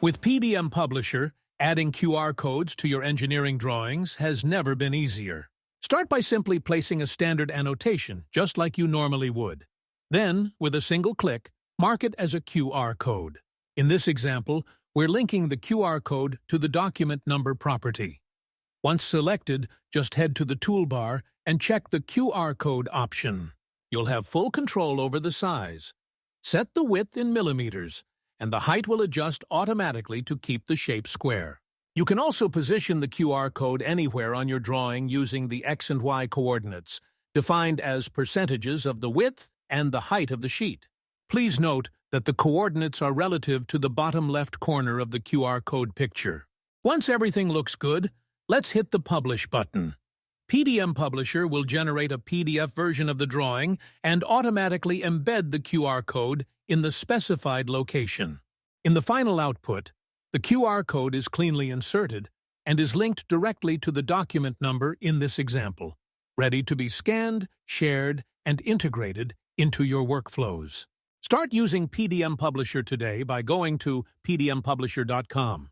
With PDMPublisher, adding QR codes to your engineering drawings has never been easier. Start by simply placing a standard annotation, just like you normally would. Then, with a single click, mark it as a QR code. In this example, we're linking the QR code to the document number property. Once selected, just head to the toolbar and check the QR code option. You'll have full control over the size. Set the width in millimeters, and the height will adjust automatically to keep the shape square. You can also position the QR code anywhere on your drawing using the X and Y coordinates, defined as percentages of the width and the height of the sheet. Please note that the coordinates are relative to the bottom left corner of the QR code picture. Once everything looks good, let's hit the Publish button. PDMPublisher will generate a PDF version of the drawing and automatically embed the QR code in the specified location. In the final output, the QR code is cleanly inserted and is linked directly to the document number in this example, ready to be scanned, shared, and integrated into your workflows. Start using PDMPublisher today by going to PDMPublisher.com.